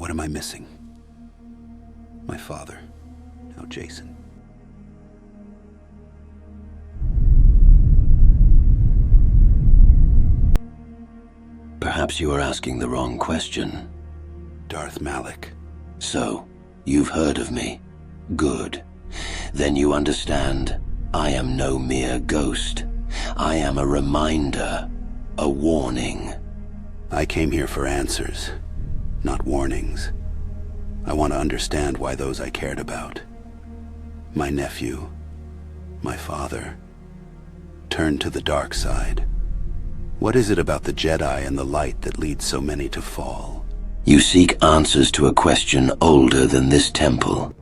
What am I missing? My father. Now Jacen. Perhaps you are asking the wrong question. Darth Malak. So, you've heard of me. Good. Then you understand, I am no mere ghost. I am a reminder, a warning. I came here for answers, not warnings. I want to understand why those I cared about, my nephew, my father, turned to the dark side. What is it about the Jedi and the light that leads so many to fall? You seek answers to a question older than this temple.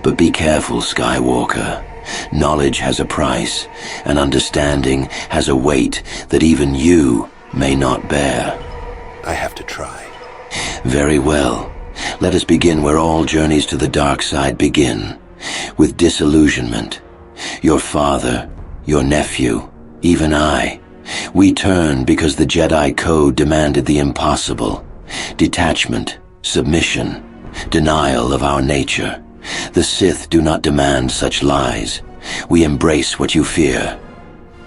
But be careful, Skywalker. Knowledge has a price, and understanding has a weight that even you may not bear. I have to try. Very well. Let us begin where all journeys to the dark side begin, with disillusionment. Your father, your nephew, even I. We turned because the Jedi Code demanded the impossible. Detachment, submission, denial of our nature. The Sith do not demand such lies. We embrace what you fear.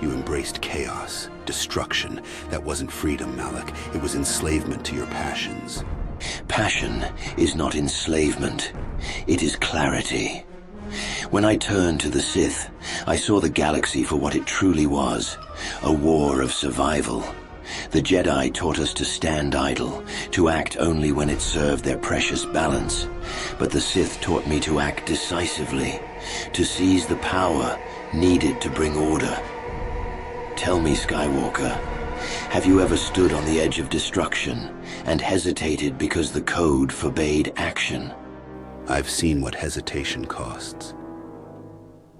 You embraced chaos, destruction. That wasn't freedom, Malak. It was enslavement to your passions. Passion is not enslavement. It is clarity. When I turned to the Sith, I saw the galaxy for what it truly was, a war of survival. The Jedi taught us to stand idle, to act only when it served their precious balance. But the Sith taught me to act decisively, to seize the power needed to bring order. Tell me, Skywalker, have you ever stood on the edge of destruction and hesitated because the code forbade action? I've seen what hesitation costs,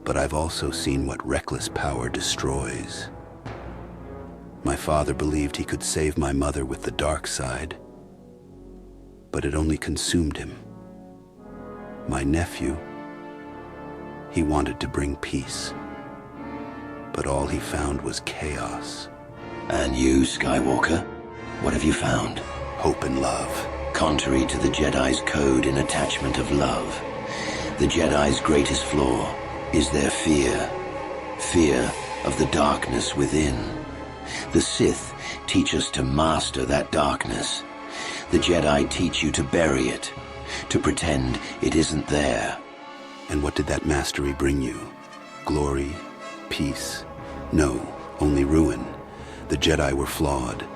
but I've also seen what reckless power destroys. My father believed he could save my mother with the dark side, but it only consumed him. My nephew, he wanted to bring peace, but all he found was chaos. And you, Skywalker, what have you found? Hope and love. Contrary to the Jedi's code in attachment of love, the Jedi's greatest flaw is their fear. Fear of the darkness within. The Sith teach us to master that darkness. The Jedi teach you to bury it, to pretend it isn't there. And what did that mastery bring you? Glory? Peace? No, only ruin. The Jedi were flawed,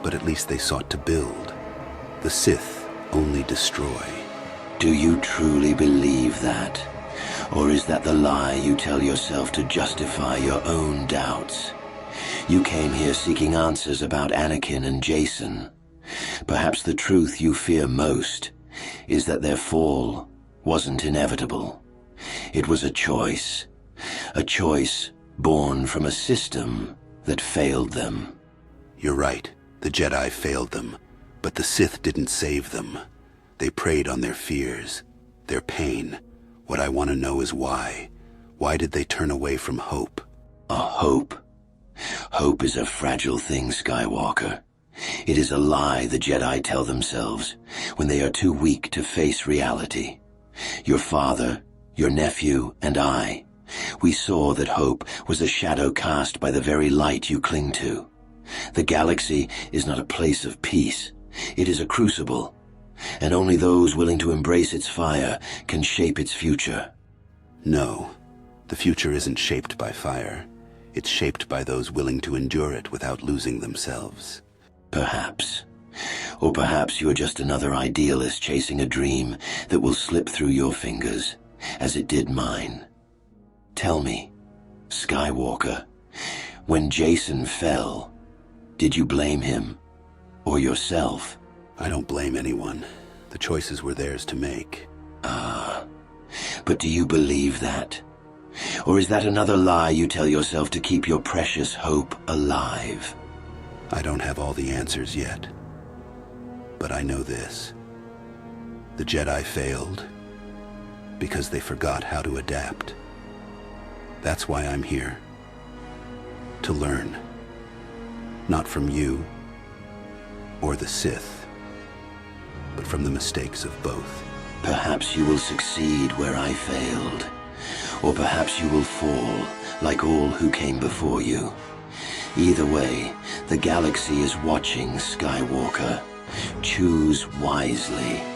but at least they sought to build. The Sith only destroy. Do you truly believe that? Or is that the lie you tell yourself to justify your own doubts? You came here seeking answers about Anakin and Jacen. Perhaps the truth you fear most is that their fall wasn't inevitable. It was a choice born from a system that failed them. You're right, the Jedi failed them, but the Sith didn't save them. They preyed on their fears, their pain. What I want to know is why. Why did they turn away from hope? A hope? Hope is a fragile thing, Skywalker. It is a lie the Jedi tell themselves when they are too weak to face reality. Your father, your nephew, and I, we saw that hope was a shadow cast by the very light you cling to. The galaxy is not a place of peace. It is a crucible, and only those willing to embrace its fire can shape its future. No, the future isn't shaped by fire. It's shaped by those willing to endure it without losing themselves. Perhaps. Or perhaps you are just another idealist chasing a dream that will slip through your fingers, as it did mine. Tell me, Skywalker, when Jacen fell, did you blame him or yourself? I don't blame anyone. The choices were theirs to make. Ah, but do you believe that? Or is that another lie you tell yourself to keep your precious hope alive? I don't have all the answers yet, but I know this. The Jedi failed because they forgot how to adapt. That's why I'm here. To learn. Not from you or the Sith, but from the mistakes of both. Perhaps you will succeed where I failed. Or perhaps you will fall, like all who came before you. Either way, the galaxy is watching, Skywalker. Choose wisely.